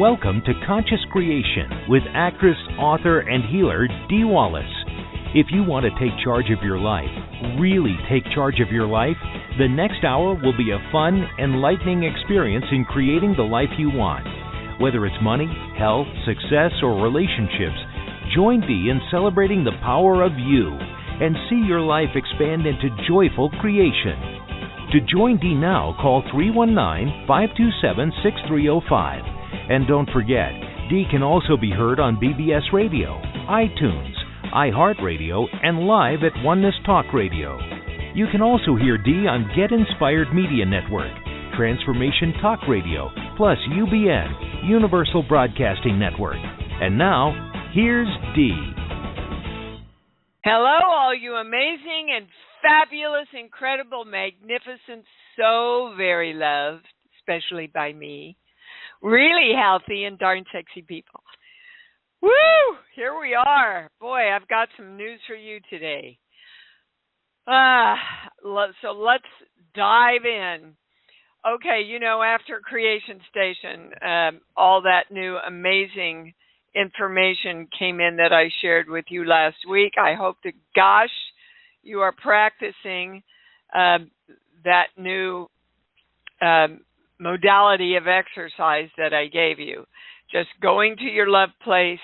Welcome to Conscious Creation with actress, author, and healer Dee Wallace. If you want to take charge of your life, really take charge of your life, the next hour will be a fun, enlightening experience in creating the life you want. Whether it's money, health, success, or relationships, join Dee in celebrating the power of you and see your life expand into joyful creation. To join Dee now, call 319-527-6305. And don't forget, Dee can also be heard on BBS Radio, iTunes, iHeartRadio, and live at Oneness Talk Radio. You can also hear Dee on Get Inspired Media Network, Transformation Talk Radio, plus UBN, Universal Broadcasting Network. And now, here's Dee. Hello, all you amazing and fabulous, incredible, magnificent, so very loved, especially by me, really healthy and darn sexy people. Woo! Here we are. Boy, I've got some news for you today. So let's dive in. Okay, after Creation Station, all that new amazing information came in that I shared with you last week. I hope to gosh you are practicing that new modality of exercise that I gave you. Just going to your love place,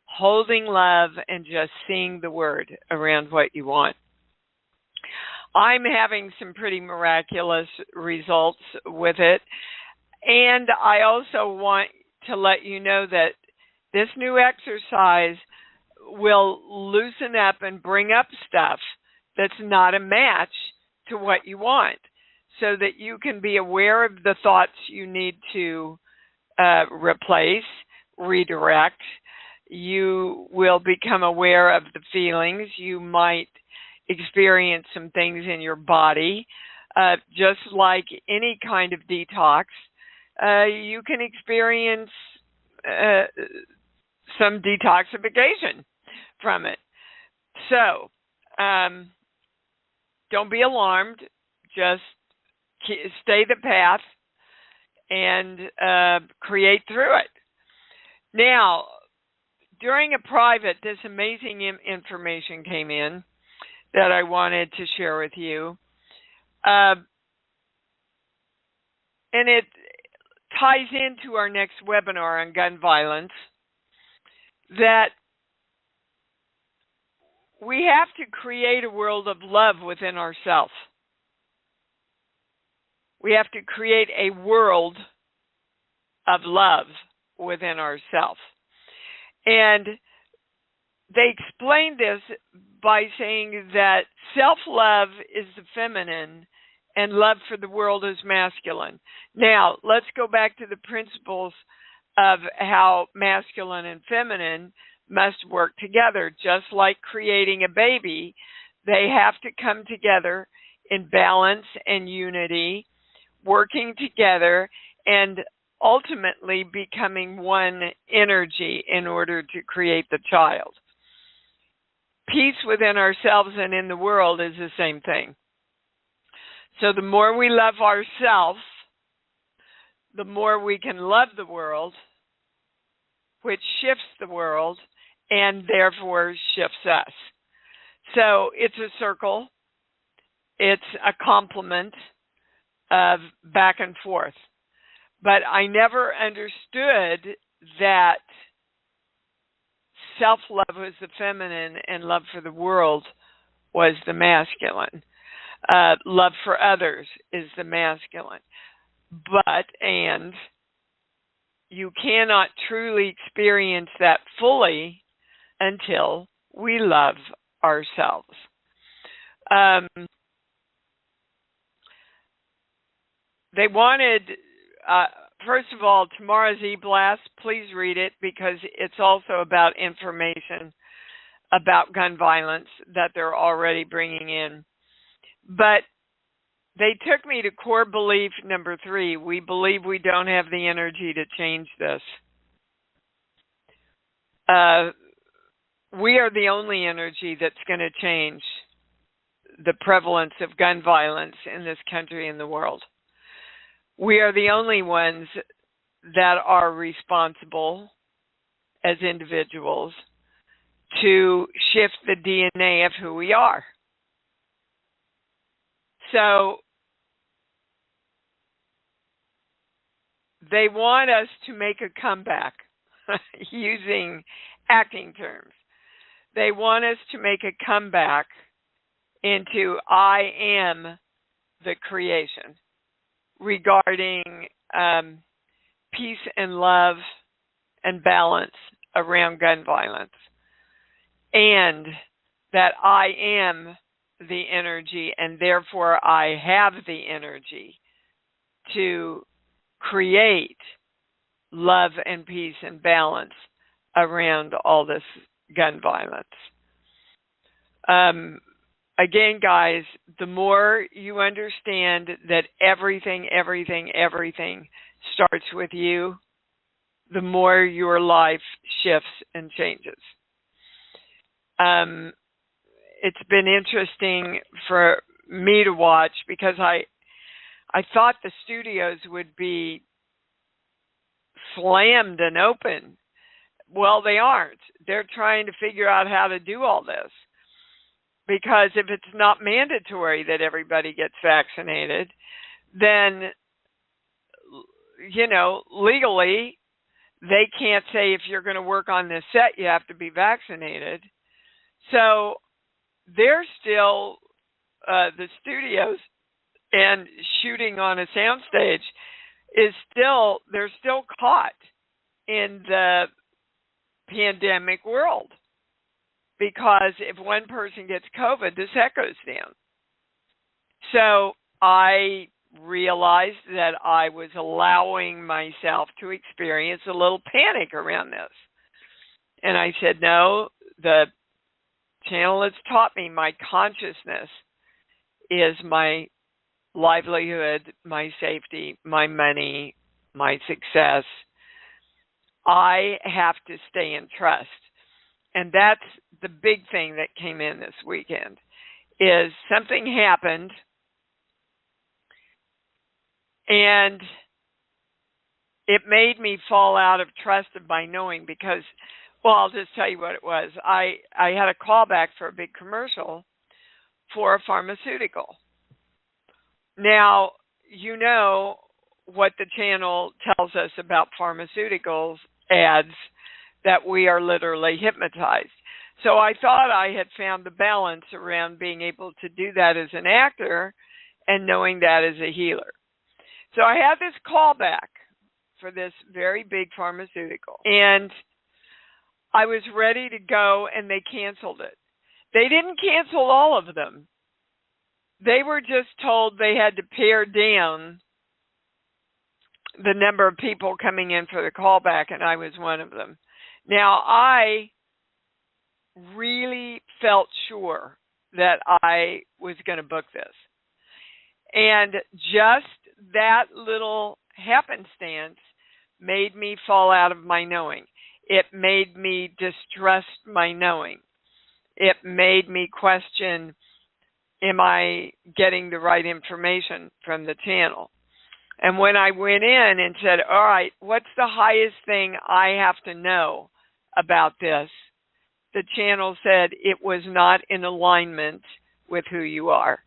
holding love, and just seeing the word around what you want. I'm having some pretty miraculous results with it. And I also want to let you know that this new exercise will loosen up and bring up stuff that's not a match to what you want, so that you can be aware of the thoughts you need to replace, redirect. You will become aware of the feelings. You might experience some things in your body. Just like any kind of detox, you can experience some detoxification from it. So, don't be alarmed. Just stay the path and create through it. Now, during a private, this amazing information came in that I wanted to share with you. And it ties into our next webinar on gun violence, that we have to create a world of love within ourselves. We have to create a world of love within ourselves. And they explain this by saying that self-love is the feminine and love for the world is masculine. Now, let's go back to the principles of how masculine and feminine must work together. Just like creating a baby, they have to come together in balance and unity, working together and ultimately becoming one energy in order to create the child. Peace within ourselves and in the world is the same thing. So the more we love ourselves, the more we can love the world, which shifts the world and therefore shifts us. So it's a circle. It's a complement of back and forth. But I never understood that self-love was the feminine and love for the world was the masculine. Love for others is the masculine. And you cannot truly experience that fully until we love ourselves. They wanted, first of all, tomorrow's e-blast, please read it because it's also about information about gun violence that they're already bringing in. But they took me to core belief number 3. We believe we don't have the energy to change this. We are the only energy that's going to change the prevalence of gun violence in this country and the world. We are the only ones that are responsible as individuals to shift the DNA of who we are. So they want us to make a comeback using acting terms. They want us to make a comeback into I am the creation regarding peace and love and balance around gun violence, and that I am the energy, and therefore I have the energy to create love and peace and balance around all this gun violence. Again, guys, the more you understand that everything starts with you, the more your life shifts and changes. It's been interesting for me to watch because I thought the studios would be slammed and open. Well, they aren't. They're trying to figure out how to do all this. Because if it's not mandatory that everybody gets vaccinated, then, legally, they can't say if you're going to work on this set, you have to be vaccinated. So they're still, the studios and shooting on a soundstage they're still caught in the pandemic world. Because if one person gets COVID, the set goes down. So I realized that I was allowing myself to experience a little panic around this. And I said, no, the channel has taught me my consciousness is my livelihood, my safety, my money, my success. I have to stay in trust. And that's the big thing that came in this weekend, is something happened, and it made me fall out of trust of my knowing because, well, I'll just tell you what it was. I had a callback for a big commercial for a pharmaceutical. Now, you know what the channel tells us about pharmaceuticals ads, that we are literally hypnotized. So I thought I had found the balance around being able to do that as an actor and knowing that as a healer. So I had this callback for this very big pharmaceutical, and I was ready to go, and they canceled it. They didn't cancel all of them. They were just told they had to pare down the number of people coming in for the callback, and I was one of them. Now, I really felt sure that I was going to book this. And just that little happenstance made me fall out of my knowing. It made me distrust my knowing. It made me question, am I getting the right information from the channel? And when I went in and said, all right, what's the highest thing I have to know about this? The channel said it was not in alignment with who you are.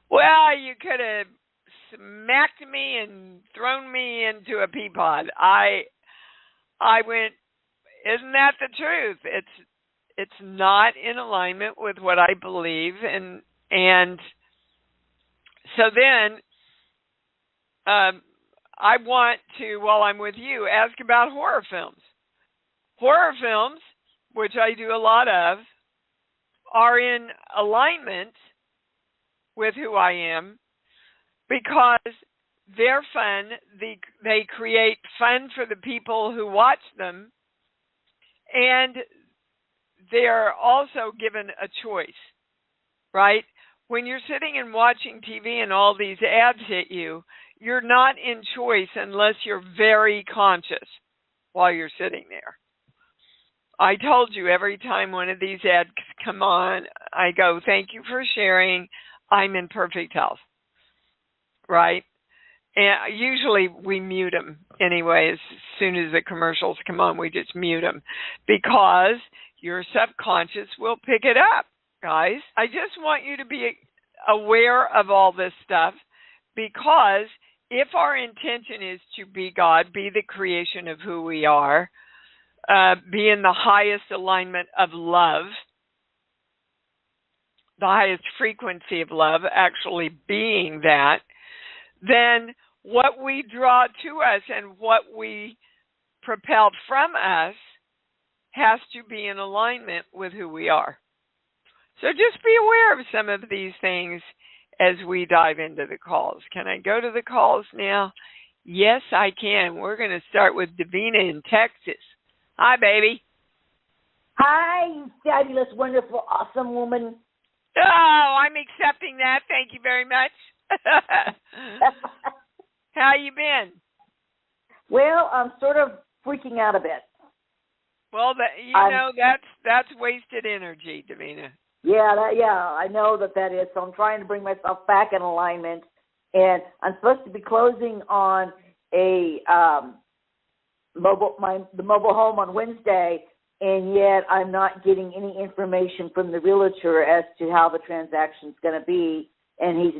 Well, you could have smacked me and thrown me into a pea pod. I went, isn't that the truth? It's not in alignment with what I believe, and so then I want to, while I'm with you, ask about horror films. Horror films, which I do a lot of, are in alignment with who I am because they're fun. They create fun for the people who watch them, and they're also given a choice, right? When you're sitting and watching TV and all these ads hit you, you're not in choice unless you're very conscious while you're sitting there. I told you every time one of these ads come on, I go, thank you for sharing. I'm in perfect health, right? And usually we mute them anyway. As soon as the commercials come on, we just mute them because your subconscious will pick it up, guys. I just want you to be aware of all this stuff, because if our intention is to be God, be the creation of who we are, be in the highest alignment of love, the highest frequency of love, actually being that, then what we draw to us and what we propel from us has to be in alignment with who we are. So just be aware of some of these things as we dive into the calls. Can I go to the calls now? Yes, I can. We're going to start with Davina in Texas. Hi, baby. Hi, you fabulous, wonderful, awesome woman. Oh, I'm accepting that. Thank you very much. How you been? Well, I'm sort of freaking out a bit. Well, that's wasted energy, Davina. Yeah, I know that is. So I'm trying to bring myself back in alignment, and I'm supposed to be closing on a the mobile home on Wednesday, and yet I'm not getting any information from the realtor as to how the transaction's going to be. And he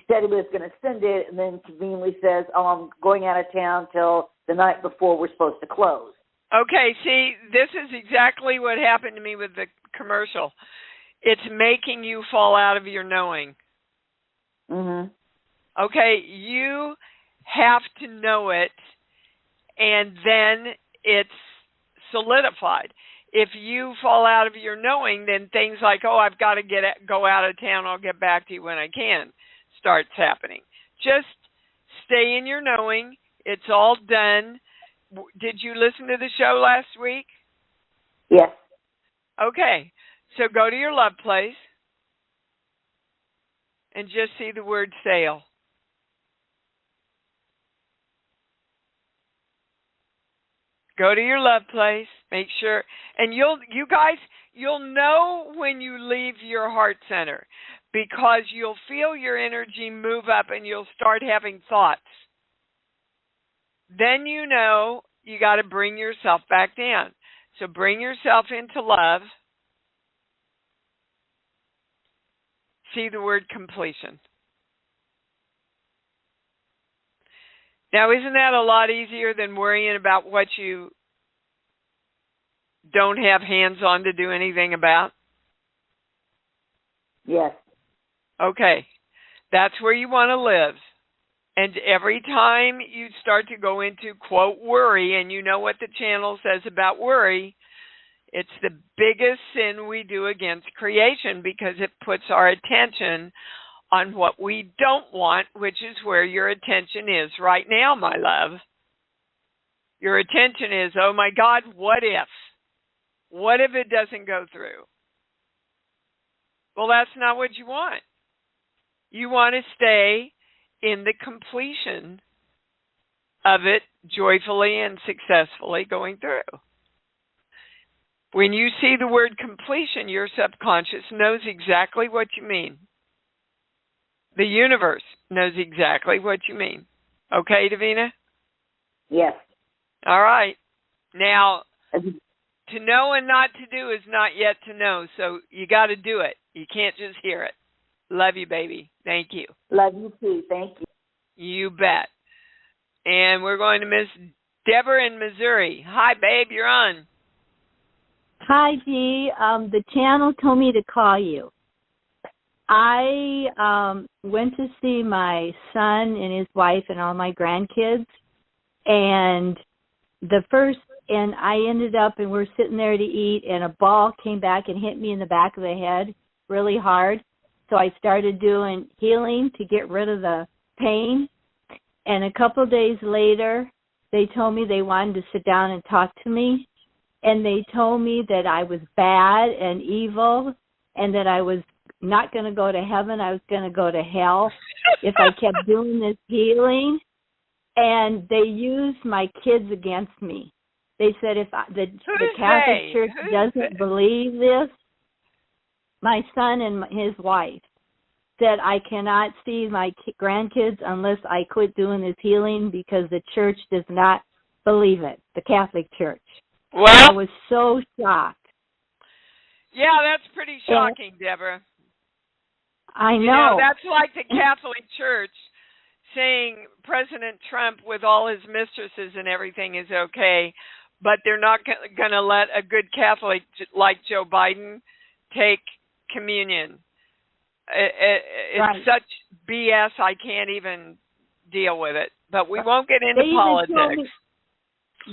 said he was going to send it, and then conveniently says, "Oh, I'm going out of town till the night before we're supposed to close." Okay, see, this is exactly what happened to me with the commercial. It's making you fall out of your knowing. Mhm. Okay, you have to know it, and then it's solidified. If you fall out of your knowing, then things like, "Oh, I've got to go out of town, I'll get back to you when I can," starts happening. Just stay in your knowing. It's all done. Did you listen to the show last week? Yes. Okay, so go to your love place and just see the word sale. Go to your love place, make sure, and you'll know when you leave your heart center, because you'll feel your energy move up and you'll start having thoughts. Then you know you got to bring yourself back down. So bring yourself into love. See the word completion. Now, isn't that a lot easier than worrying about what you don't have hands on to do anything about? Yes. Okay. That's where you want to live. And every time you start to go into, quote, worry, and you know what the channel says about worry, it's the biggest sin we do against creation, because it puts our attention on what we don't want, which is where your attention is right now, my love. Your attention is, oh my God, what if? What if it doesn't go through? Well, that's not what you want. You want to stay in the completion of it joyfully and successfully going through. When you see the word completion, your subconscious knows exactly what you mean. The universe knows exactly what you mean. Okay, Davina? Yes. All right. Now, to know and not to do is not yet to know, so you got to do it. You can't just hear it. Love you, baby. Thank you. Love you too. Thank you. You bet. And we're going to Miss Deborah in Missouri. Hi, babe. You're on. Hi, Dee. The channel told me to call you. I went to see my son and his wife and all my grandkids, and I ended up, and we're sitting there to eat, and a ball came back and hit me in the back of the head really hard. So I started doing healing to get rid of the pain. And a couple of days later, they told me they wanted to sit down and talk to me. And they told me that I was bad and evil and that I was not going to go to heaven. I was going to go to hell if I kept doing this healing. And they used my kids against me. They said if the Catholic Church doesn't believe this, my son and his wife. said I cannot see my grandkids unless I quit doing this healing because the church does not believe it, the Catholic Church. Well, I was so shocked. Yeah, that's pretty shocking, Deborah. I know. You know, that's like the Catholic Church saying President Trump with all his mistresses and everything is okay, but they're not going to let a good Catholic like Joe Biden take communion. It's such BS, I can't even deal with it. But we won't get into politics.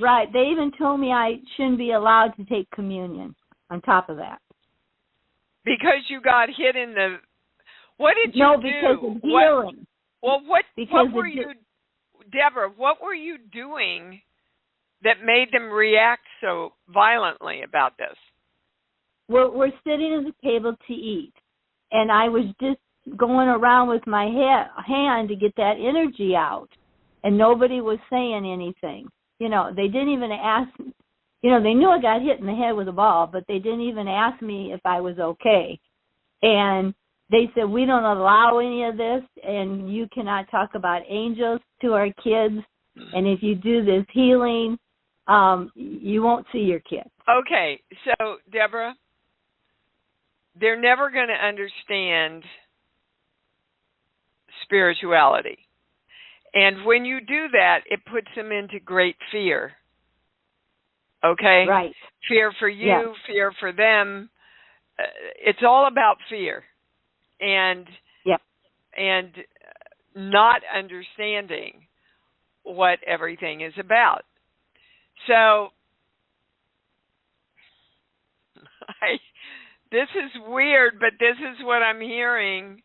Right. They even told me I shouldn't be allowed to take communion on top of that. Because you got hit in the... What did you do? No, because of healing. What were you... Deborah, what were you doing that made them react so violently about this? We're sitting at the table to eat, and I was just going around with my hand to get that energy out, and nobody was saying anything. You know, they didn't even ask, you know, they knew I got hit in the head with a ball, but they didn't even ask me if I was okay. And they said, we don't allow any of this, and you cannot talk about angels to our kids, and if you do this healing, you won't see your kids. Okay, so, Deborah, they're never going to understand spirituality. And when you do that, it puts them into great fear. Okay? Right. Fear for you, fear for them. It's all about fear. And not understanding what everything is about. So, this is weird, but this is what I'm hearing.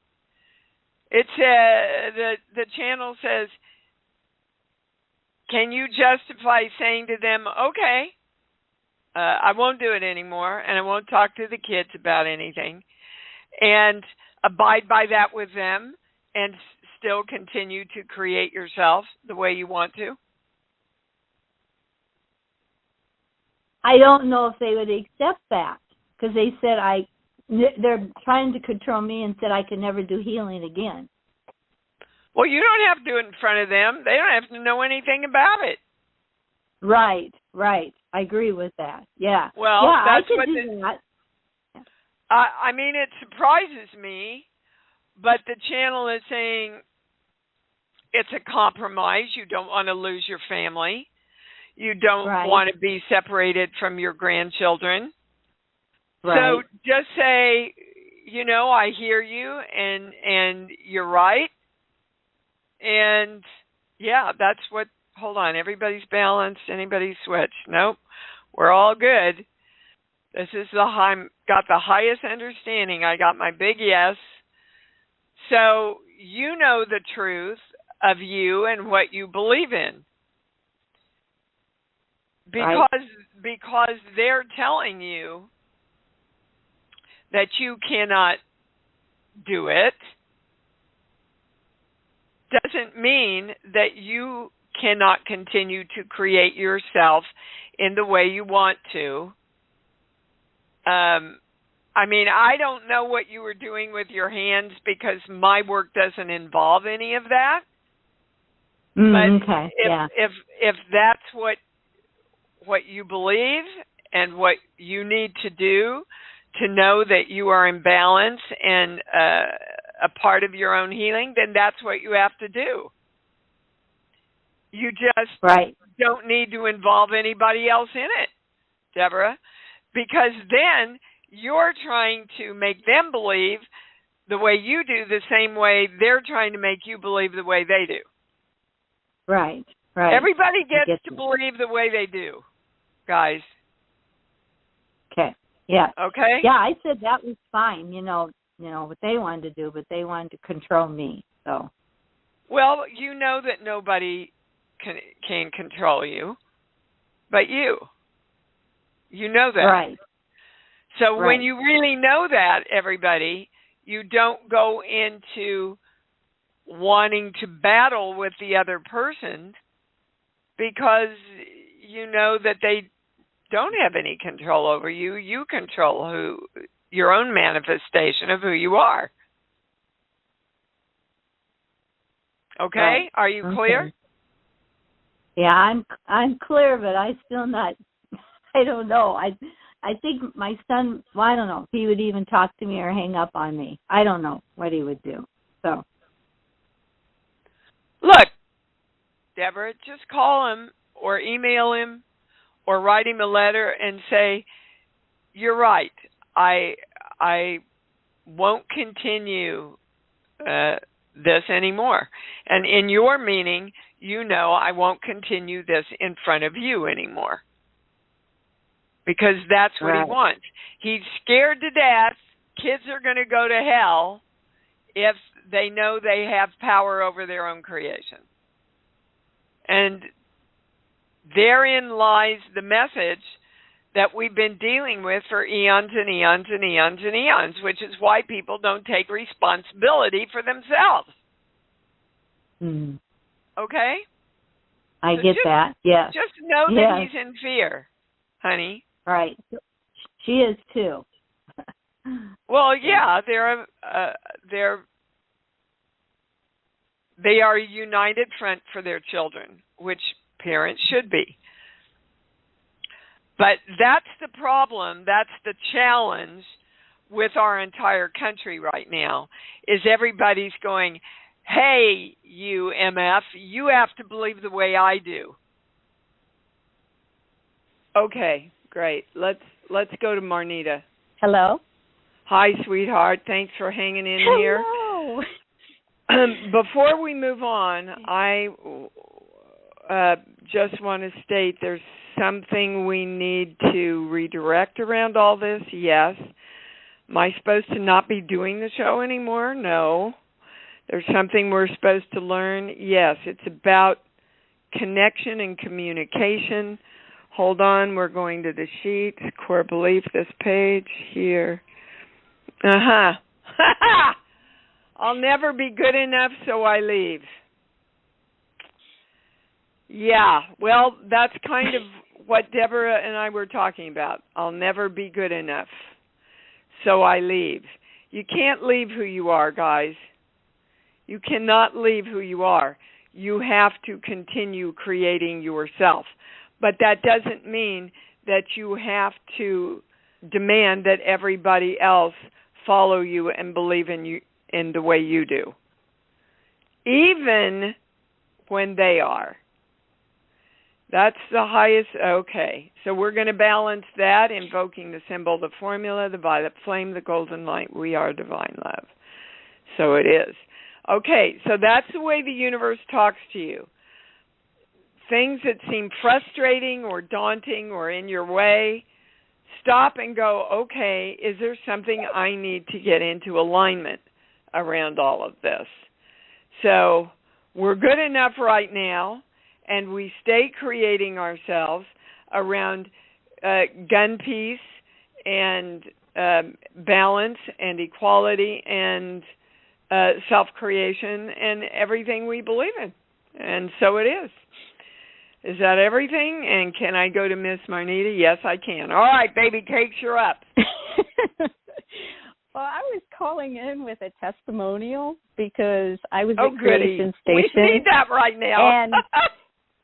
It's the channel says, can you justify saying to them, okay, I won't do it anymore, and I won't talk to the kids about anything, and abide by that with them, and still continue to create yourself the way you want to? I don't know if they would accept that, because they said they're trying to control me and said I could never do healing again. Well, you don't have to do it in front of them. They don't have to know anything about it. Right. I agree with that. Yeah. Well, yeah, that's I could what do that. I mean, it surprises me, but the channel is saying it's a compromise. You don't want to lose your family. You don't want to be separated from your grandchildren. Right. So just say, you know, I hear you, and you're right. And, yeah, that's what, hold on, everybody's balanced, anybody switched? Nope, we're all good. This is got the highest understanding. I got my big yes. So you know the truth of you and what you believe in. Because they're telling you that you cannot do it, doesn't mean that you cannot continue to create yourself in the way you want to. I mean, I don't know what you were doing with your hands because my work doesn't involve any of that. But if that's what you believe and what you need to do to know that you are in balance and a part of your own healing, then that's what you have to do. You just don't need to involve anybody else in it, Deborah, because then you're trying to make them believe the way you do the same way they're trying to make you believe the way they do. Right. Everybody gets to believe the way they do, guys. Okay. Yeah. Okay? Yeah, I said that was fine, you know what they wanted to do, but they wanted to control me. So. Well, you know that nobody can control you, but you. You know that. Right. So when you really know that, everybody, you don't go into wanting to battle with the other person because you know that they don't have any control over you. You control your own manifestation of who you are. Okay? Right. Are you clear? Okay. Yeah, I'm clear, but I still not. I don't know. I think my son. Well, I don't know if he would even talk to me or hang up on me. I don't know what he would do. So. Look, Deborah, just call him or email him or write him a letter and say, "You're right. I won't continue this anymore. And in your meaning, I won't continue this in front of you anymore." Because that's what he wants. He's scared to death. Kids are going to go to hell if they know they have power over their own creation. And therein lies the message that we've been dealing with for eons and eons and eons and eons, which is why people don't take responsibility for themselves. Mm. Okay? I get that. Yes. Just know that he's in fear, honey. Right. She is too. Well, yeah, they are a united front for their children, which parents should be. But that's the problem, that's the challenge with our entire country right now, is everybody's going, "Hey, you MF, you have to believe the way I do." Okay, great. Let's go to Marnita. Hello. Hi, sweetheart. Thanks for hanging in here. Hello. Before we move on, I just want to state there's something we need to redirect around all this. Yes. Am I supposed to not be doing the show anymore? No. There's something we're supposed to learn. Yes. It's about connection and communication. Hold on. We're going to the sheet. Core belief, this page here. Uh-huh. I'll never be good enough, so I leave. Yeah, well, that's kind of what Deborah and I were talking about. I'll never be good enough, so I leave. You can't leave who you are, guys. You cannot leave who you are. You have to continue creating yourself. But that doesn't mean that you have to demand that everybody else follow you and believe in you in the way you do, even when they are. That's the highest. Okay, so we're going to balance that, invoking the symbol, the formula, the violet flame, the golden light. We are divine love. So it is. Okay, so that's the way the universe talks to you. Things that seem frustrating or daunting or in your way, stop and go, okay, is there something I need to get into alignment around all of this? So we're good enough right now, and we stay creating ourselves around gun peace and balance and equality and self-creation and everything we believe in. And so it is. Is that everything? And can I go to Miss Marnita? Yes, I can. All right, baby cakes, you're up. Well, I was calling in with a testimonial because I was at Creation Station. We need that right now. And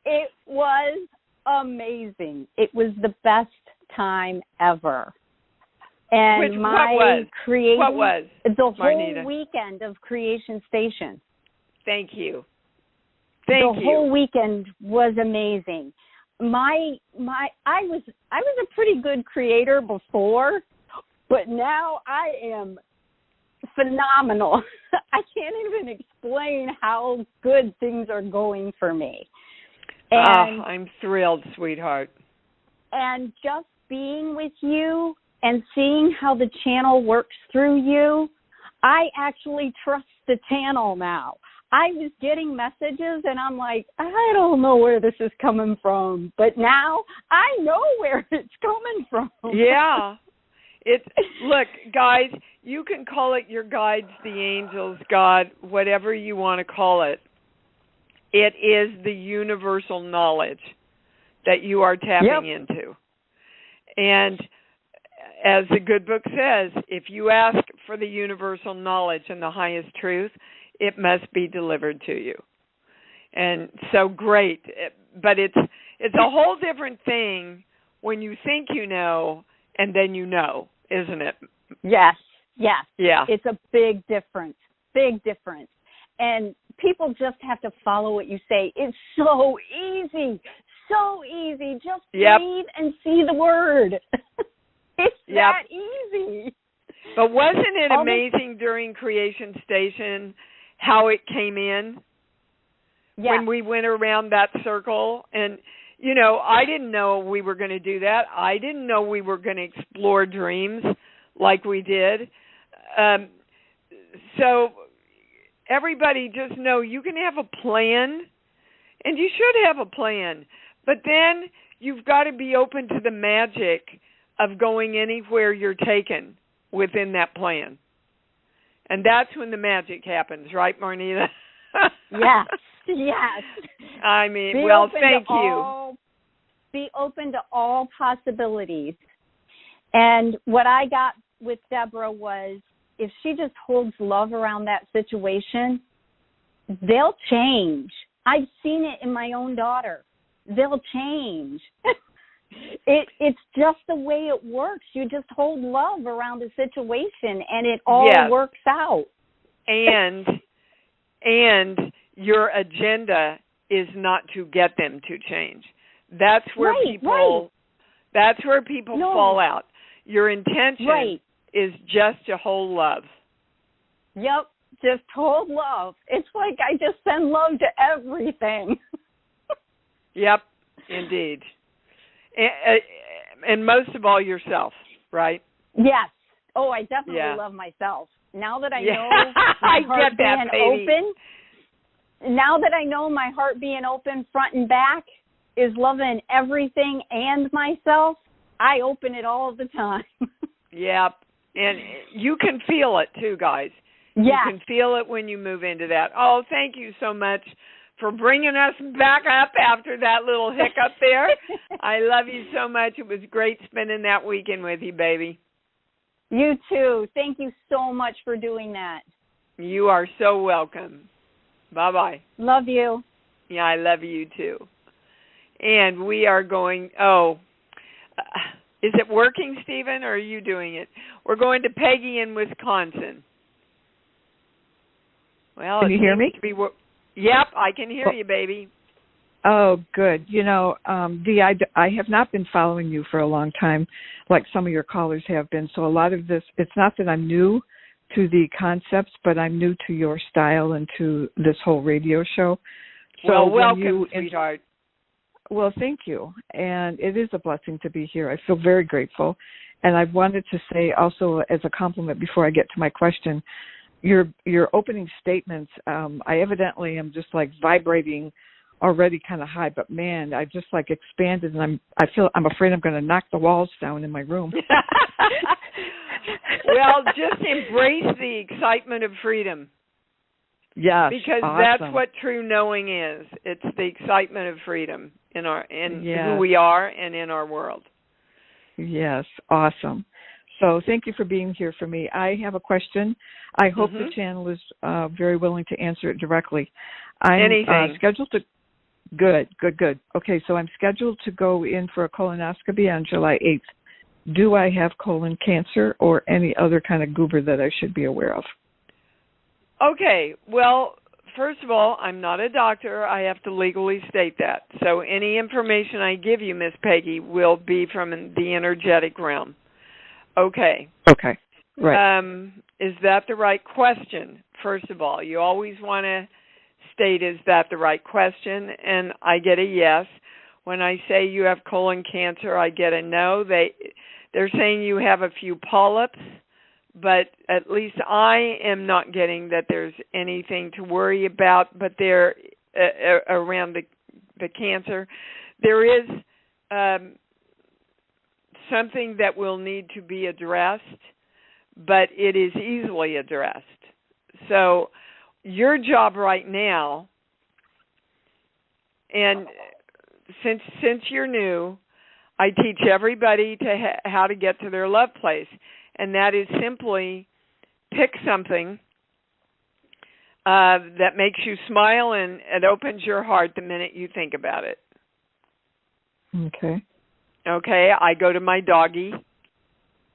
it was amazing. It was the best time ever. And what was? The Marnita? Whole weekend of Creation Station. Thank you. The whole weekend was amazing. I was a pretty good creator before, but now I am phenomenal. I can't even explain how good things are going for me. And I'm thrilled, sweetheart. And just being with you and seeing how the channel works through you, I actually trust the channel now. I was getting messages, and I'm like, I don't know where this is coming from. But now I know where it's coming from. Yeah. Look, guys, you can call it your guides, the angels, God, whatever you want to call it. It is the universal knowledge that you are tapping into. And as the good book says, if you ask for the universal knowledge and the highest truth, it must be delivered to you. And so great. But it's a whole different thing when you think you know and then you know, isn't it? Yes, yes. Yeah. It's a big difference, And people just have to follow what you say. It's so easy. Just read and see the word. It's that easy. But wasn't it amazing during Creation Station how it came in? Yes. When we went around that circle? And, I didn't know we were going to do that. I didn't know we were going to explore dreams like we did. So everybody just know you can have a plan, and you should have a plan. But then you've got to be open to the magic of going anywhere you're taken within that plan. And that's when the magic happens, right, Marnita? Yes. I mean, thank you. Be open to all possibilities. And what I got with Deborah was, if she just holds love around that situation, they'll change. I've seen it in my own daughter. They'll change. It's just the way it works. You just hold love around a situation, and it all works out. And your agenda is not to get them to change. That's where people fall out. Your intention is just to hold love. Yep, just hold love. It's like I just send love to everything. Yep, indeed. And most of all, yourself, right? Yes. Oh, I definitely love myself. Now that I know my heart being open, now that I know my heart being open front and back is loving everything and myself, I open it all the time. Yep. And you can feel it too, guys. Yeah. You can feel it when you move into that. Oh, thank you so much for bringing us back up after that little hiccup there. I love you so much. It was great spending that weekend with you, baby. You too. Thank you so much for doing that. You are so welcome. Bye-bye. Love you. Yeah, I love you too. And we are going, is it working, Stephen, or are you doing it? We're going to Peggy in Wisconsin. Well, can you hear me? Yep, I can hear you, baby. Oh, good. Dee, I have not been following you for a long time like some of your callers have been. So a lot of this, it's not that I'm new to the concepts, but I'm new to your style and to this whole radio show. So well, welcome, sweetheart. Well, thank you. And it is a blessing to be here. I feel very grateful. And I wanted to say also as a compliment before I get to my question, your opening statements, I evidently am just like vibrating already kind of high, but man, I just like expanded, and I'm afraid I'm going to knock the walls down in my room. Well, just embrace the excitement of freedom. Yes, because awesome. That's what true knowing is. It's the excitement of freedom in who we are and in our world. Yes, awesome. So thank you for being here for me. I have a question. I hope the channel is very willing to answer it directly. I'm scheduled to. Good. Okay, so I'm scheduled to go in for a colonoscopy on July 8th. Do I have colon cancer or any other kind of goober that I should be aware of? Okay, well, first of all, I'm not a doctor. I have to legally state that. So any information I give you, Miss Peggy, will be from the energetic realm. Okay. Okay, right. Is that the right question? First of all, you always want to state, is that the right question? And I get a yes. When I say you have colon cancer, I get a no. They're saying you have a few polyps, but at least I am not getting that there's anything to worry about, but they're around the cancer. There is something that will need to be addressed, but it is easily addressed. So your job right now, and since you're new, I teach everybody how to get to their love place, and that is simply pick something that makes you smile, and it opens your heart the minute you think about it. Okay. Okay, I go to my doggy.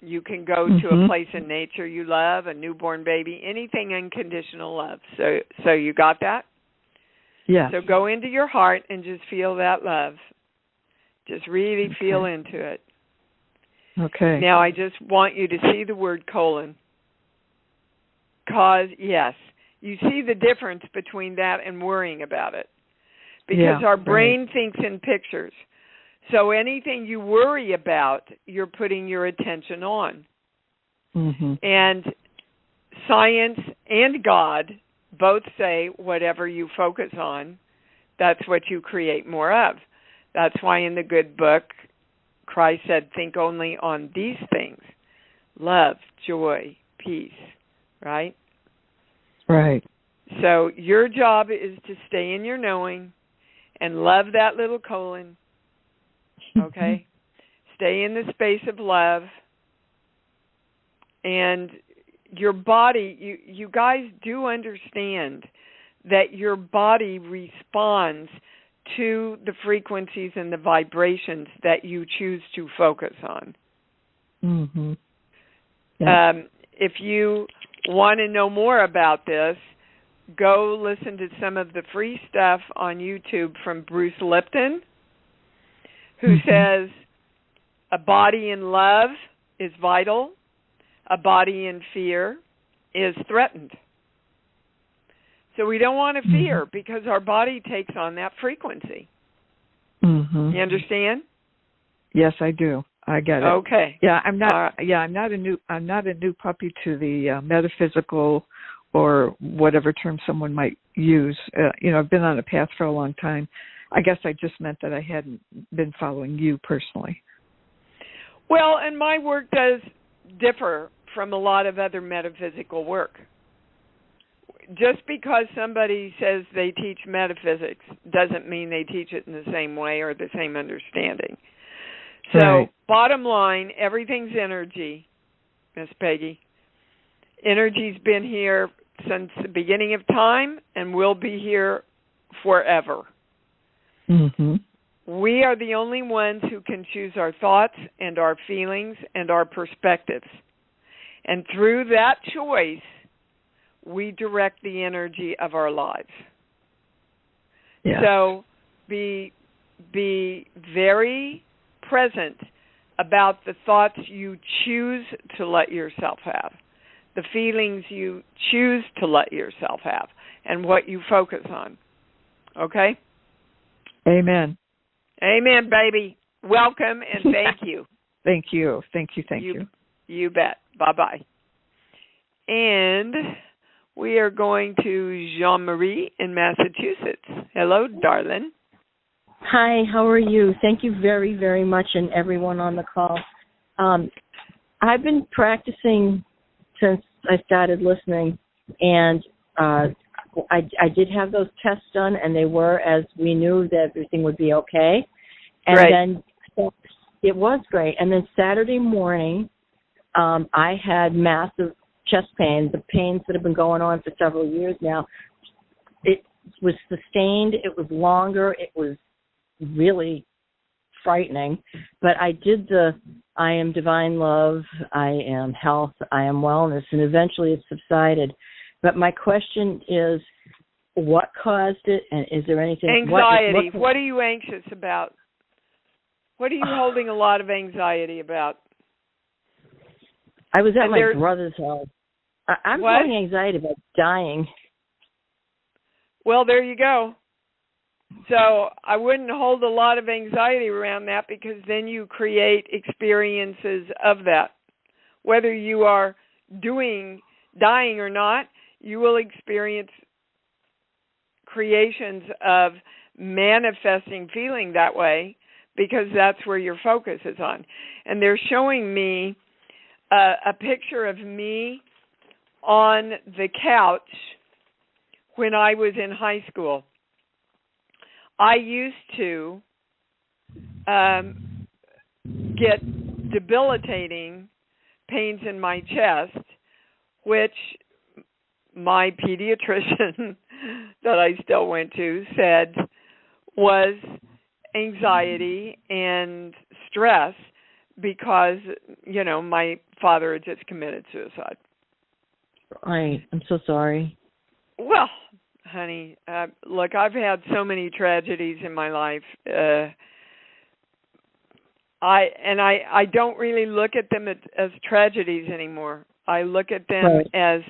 You can go to a place in nature you love, a newborn baby, anything unconditional love. So you got that? Yeah. So go into your heart and just feel that love. Just really feel into it. Okay. Now I just want you to see the word colon. Because, yes, you see the difference between that and worrying about it. Because our brain thinks in pictures. So anything you worry about, you're putting your attention on. And science and God both say whatever you focus on, that's what you create more of. That's why in the good book, Christ said, think only on these things. Love, joy, peace, right? Right. So your job is to stay in your knowing and love that little colon. Okay? Stay in the space of love. And your body, you guys do understand that your body responds to the frequencies and the vibrations that you choose to focus on. If you want to know more about this, go listen to some of the free stuff on YouTube from Bruce Lipton, who says a body in love is vital, a body in fear is threatened. So we don't want to fear because our body takes on that frequency. You understand? Yes, I do. I get it. Okay. Yeah, I'm not. I'm not a new puppy to the metaphysical, or whatever term someone might use. I've been on a path for a long time. I guess I just meant that I hadn't been following you personally. Well, and my work does differ from a lot of other metaphysical work. Just because somebody says they teach metaphysics doesn't mean they teach it in the same way or the same understanding. So, bottom line, everything's energy, Miss Peggy. Energy's been here since the beginning of time and will be here forever. We are the only ones who can choose our thoughts and our feelings and our perspectives. And through that choice, we direct the energy of our lives. So be very present about the thoughts you choose to let yourself have, the feelings you choose to let yourself have, and what you focus on. Okay? Amen. Amen, baby. Welcome and thank you. Thank you. Thank you. You bet. Bye-bye. And we are going to Jean-Marie in Massachusetts. Hello, darling. Hi, how are you? Thank you very, very much, and everyone on the call. I've been practicing since I started listening, and I did have those tests done, and they were, as we knew, that everything would be okay. And then it was great. And then Saturday morning, I had massive chest pain, the pains that have been going on for several years now. It was sustained. It was longer. It was really frightening. But I did I am divine love, I am health, I am wellness, and eventually it subsided. But my question is, what caused it, and is there anything? Anxiety. What are you anxious about? What are you holding a lot of anxiety about? I was at my brother's house. I'm holding anxiety about dying. Well, there you go. So I wouldn't hold a lot of anxiety around that, because then you create experiences of that. Whether you are dying or not, you will experience creations of manifesting feeling that way, because that's where your focus is on. And they're showing me a picture of me on the couch when I was in high school. I used to get debilitating pains in my chest, which my pediatrician that I still went to said was anxiety and stress because, my father had just committed suicide. I'm so sorry. Well, honey, look, I've had so many tragedies in my life. I don't really look at them as tragedies anymore. I look at them as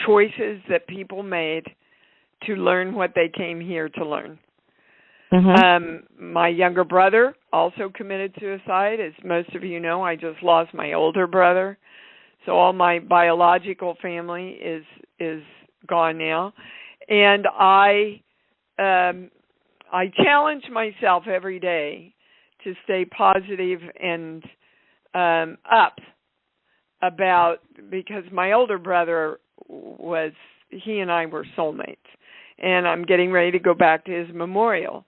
choices that people made to learn what they came here to learn. My younger brother also committed suicide. As most of you know, I just lost my older brother. So all my biological family is gone now. And I challenge myself every day to stay positive and up about, because my older brother he and I were soulmates. And I'm getting ready to go back to his memorial.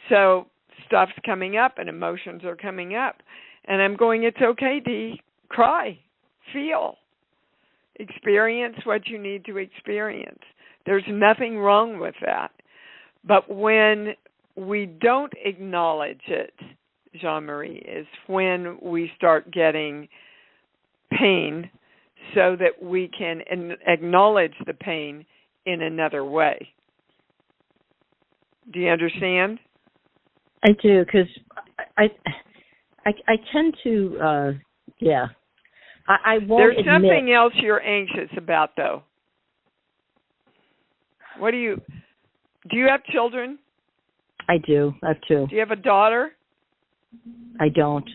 So stuff's coming up and emotions are coming up. And I'm going, it's okay, Dee. Cry. Feel. Experience what you need to experience. There's nothing wrong with that. But when we don't acknowledge it, Jean-Marie, is when we start getting pain so that we can acknowledge the pain in another way. Do you understand? I do, because I tend to, I won't There's admit. something else you're anxious about, though. Do you have children? I do. I have two. Do you have a daughter? I don't.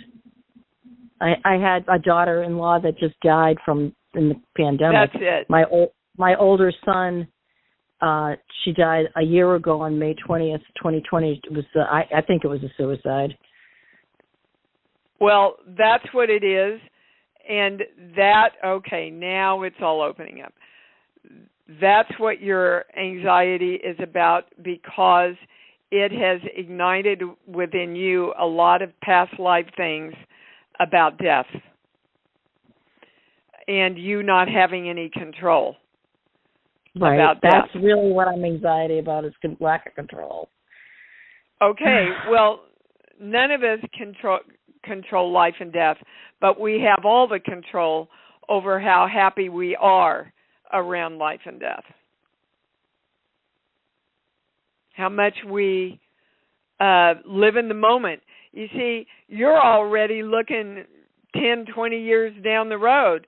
I had a daughter-in-law that just died in the pandemic. That's it. My older son, she died a year ago on May 20th, 2020. It was I think it was a suicide. Well, that's what it is. And now it's all opening up. That's what your anxiety is about, because it has ignited within you a lot of past life things about death and you not having any control about death. That's really what I'm anxiety about, is lack of control. Okay, well, none of us control life and death, but we have all the control over how happy we are around life and death. How much we live in the moment. You see, you're already looking 10, 20 years down the road.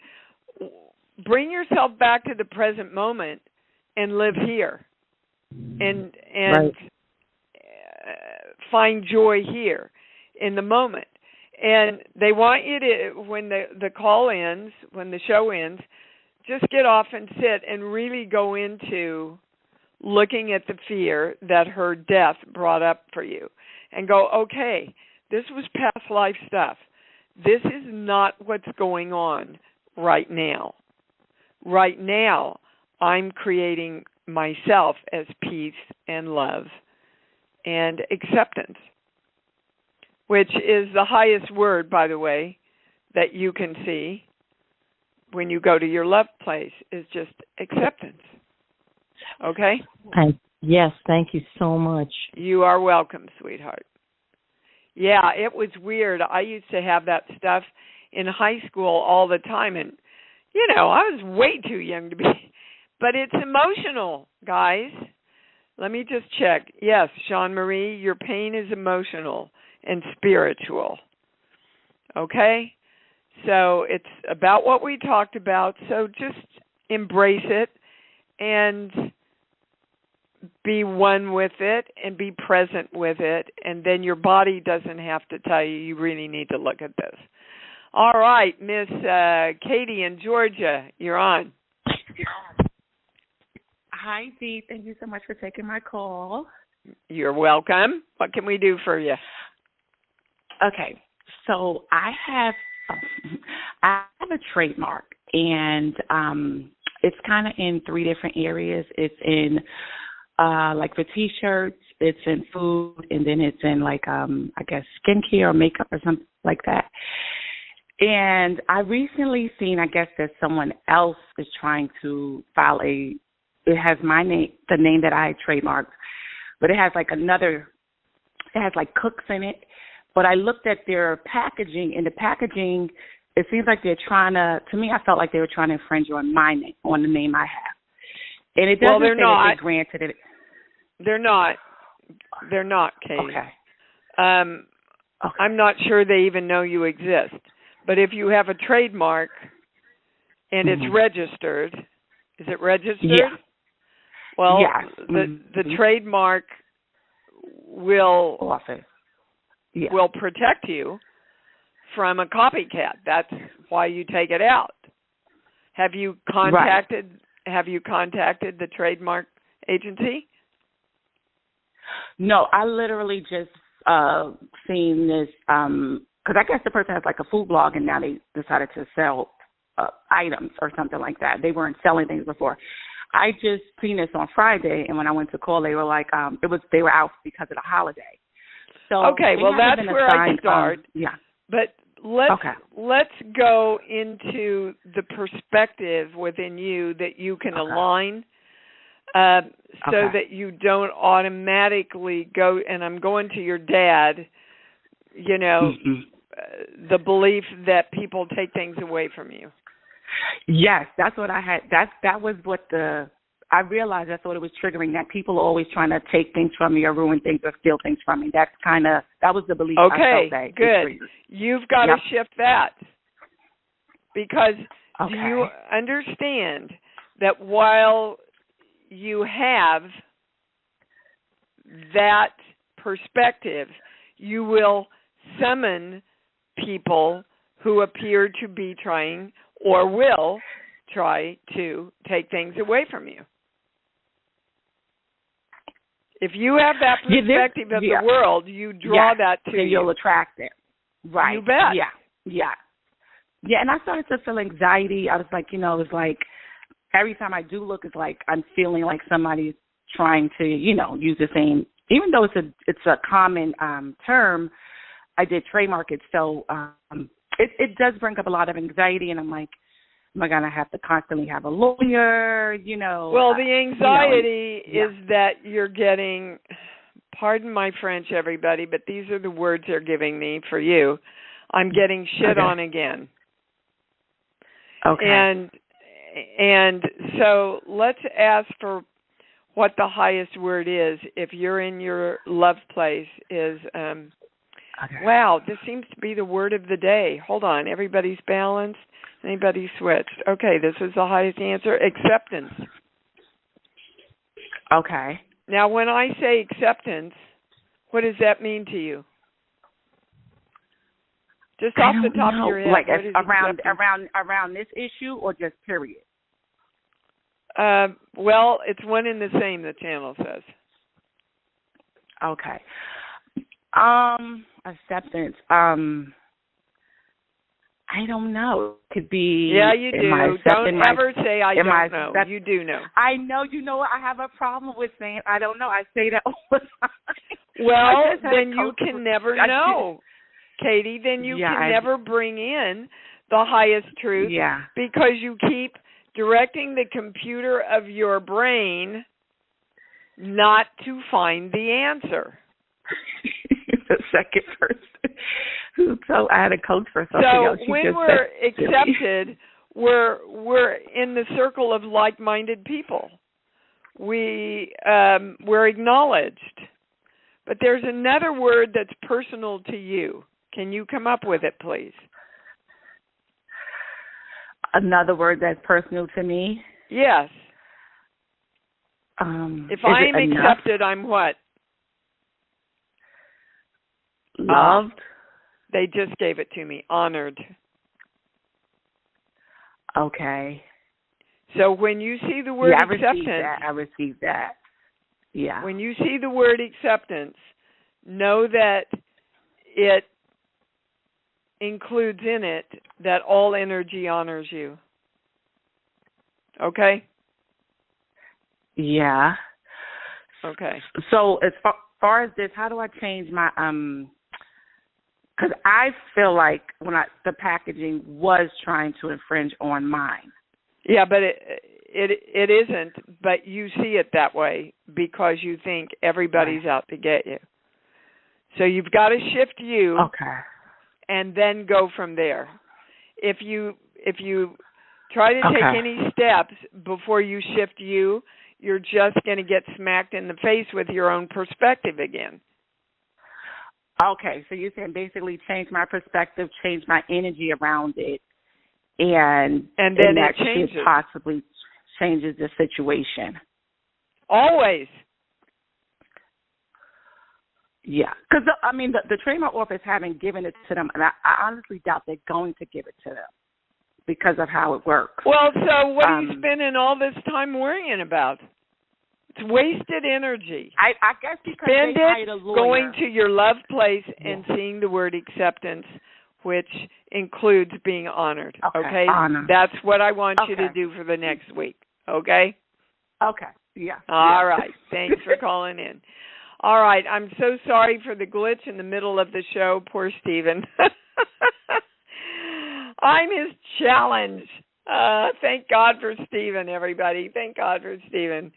Bring yourself back to the present moment and live here. And find joy here in the moment. And they want you to, when the call ends, when the show ends, just get off and sit and really go into looking at the fear that her death brought up for you. And go, okay, this was past life stuff. This is not what's going on right now. Right now, I'm creating myself as peace and love and acceptance, which is the highest word, by the way, that you can see when you go to your love place, is just acceptance. Okay? Yes, thank you so much. You are welcome, sweetheart. Yeah, it was weird. I used to have that stuff in high school all the time, and, I was way too young to be. But it's emotional, guys. Let me just check. Yes, Jean-Marie, your pain is emotional and spiritual. Okay? So it's about what we talked about. So just embrace it and be one with it and be present with it. And then your body doesn't have to tell you really need to look at this. All right, Miss Katie in Georgia, you're on. Hi, Dee. Thank you so much for taking my call. You're welcome. What can we do for you? Okay, so I have a trademark, and it's kind of in 3 different areas. It's in like for T-shirts, it's in food, and then it's in like I guess skincare or makeup or something like that. And I recently seen, I guess, that someone else is trying to file a it has my name, the name that I trademarked, but it has like cooks in it. But I looked at their packaging, and the packaging, it seems like they're trying to me, I felt like they were trying to infringe on my name, on the name I have. And it doesn't say that they granted it. They're not. They're not, Katie. Okay. I'm not sure they even know you exist. But if you have a trademark and it's registered, is it registered? Yeah. Well, yes. the trademark will protect you from a copycat. That's why you take it out. Have you contacted the trademark agency? No, I literally just seen this because I guess the person has like a food blog, and now they decided to sell items or something like that. They weren't selling things before. I just seen this on Friday, and when I went to call, they were like, they were out because of the holiday. So okay, well that's where I start. Yeah, but let's go into the perspective within you that you can align, so that you don't automatically go. And I'm going to your dad. You know, the belief that people take things away from you. Yes, that's what I had. That was what I realized. That's what it was triggering. That people are always trying to take things from me or ruin things or steal things from me. That was the belief. Okay, I felt that good. You've got to shift that, because do you understand that while you have that perspective, you will summon people who appear to be trying or will try to take things away from you. If you have that perspective of the world, you draw that to you. Then you'll attract it. Right. You bet. Yeah, and I started to feel anxiety. I was like, it was like every time I do look, it's like I'm feeling like somebody's trying to, use the same, even though it's a common term, I did trademark it. So it does bring up a lot of anxiety, and I'm like, am I going to have to constantly have a lawyer, Well, the anxiety is that you're getting, pardon my French, everybody, but these are the words they're giving me for you. I'm getting shit on again. Okay. And so let's ask for what the highest word is if you're in your love place is, wow, this seems to be the word of the day. Hold on, everybody's balanced. Anybody switched? Okay, this is the highest answer, acceptance. Okay. Now, when I say acceptance, what does that mean to you? Just off the top of your head, like around this issue, or just period? Well, it's one and the same. The channel says. Okay. Acceptance. I don't know. It could be. Yeah, you do. Don't ever say I don't know. You do know. I know. You know what? I have a problem with saying I don't know. I say that all the time. Well, then you can never know, Katie. Then you can never bring in the highest truth because you keep directing the computer of your brain not to find the answer. The second person. So I had a coach for something else. So when we're accepted, we're in the circle of like-minded people. We're acknowledged. But there's another word that's personal to you. Can you come up with it, please? Another word that's personal to me? Yes. If I'm accepted, I'm what? Loved. They just gave it to me. Honored. Okay. So when you see the word acceptance, I received that. Yeah. When you see the word acceptance, know that it includes in it that all energy honors you. Okay? Yeah. Okay. So as far as this, how do I change my because I feel like the packaging was trying to infringe on mine. Yeah, but it isn't, but you see it that way because you think everybody's out to get you. So you've got to shift you, and then go from there. If you try to take any steps before you shift you, you're just going to get smacked in the face with your own perspective again. Okay, so you're saying basically change my perspective, change my energy around it, and then that it changes. Possibly changes the situation. Always. Yeah, because the trademark office haven't given it to them, and I honestly doubt they're going to give it to them because of how it works. Well, so what are you spending all this time worrying about? It's wasted energy. I guess because spend they hired a lawyer. Going to your love place and seeing the word acceptance, which includes being honored. Okay? Honor. That's what I want you to do for the next week. Okay? Okay. Yeah. All right. Thanks for calling in. All right. I'm so sorry for the glitch in the middle of the show. Poor Stephen. I'm his challenge. Thank God for Stephen, everybody. Thank God for Stephen.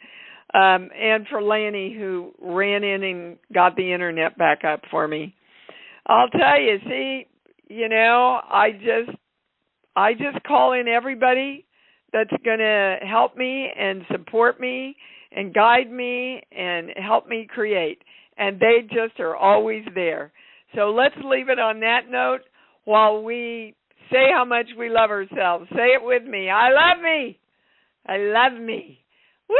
And for Lanny, who ran in and got the internet back up for me. I'll tell you, I just call in everybody that's going to help me and support me and guide me and help me create. And they just are always there. So let's leave it on that note while we say how much we love ourselves. Say it with me. I love me. I love me. Woo!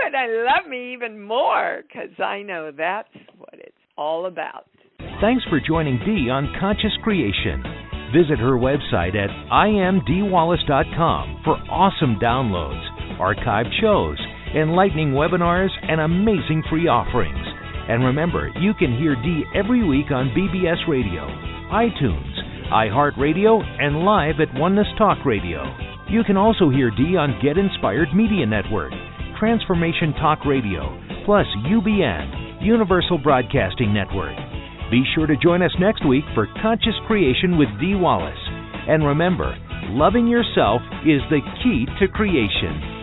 And I love me even more because I know that's what it's all about. Thanks for joining Dee on Conscious Creation. Visit her website at imdwallace.com for awesome downloads, archived shows, enlightening webinars, and amazing free offerings. And remember, you can hear Dee every week on BBS Radio, iTunes, iHeartRadio, and live at Oneness Talk Radio. You can also hear Dee on Get Inspired Media Network, Transformation Talk Radio, plus UBN, Universal Broadcasting Network. Be sure to join us next week for Conscious Creation with Dee Wallace. And remember, loving yourself is the key to creation.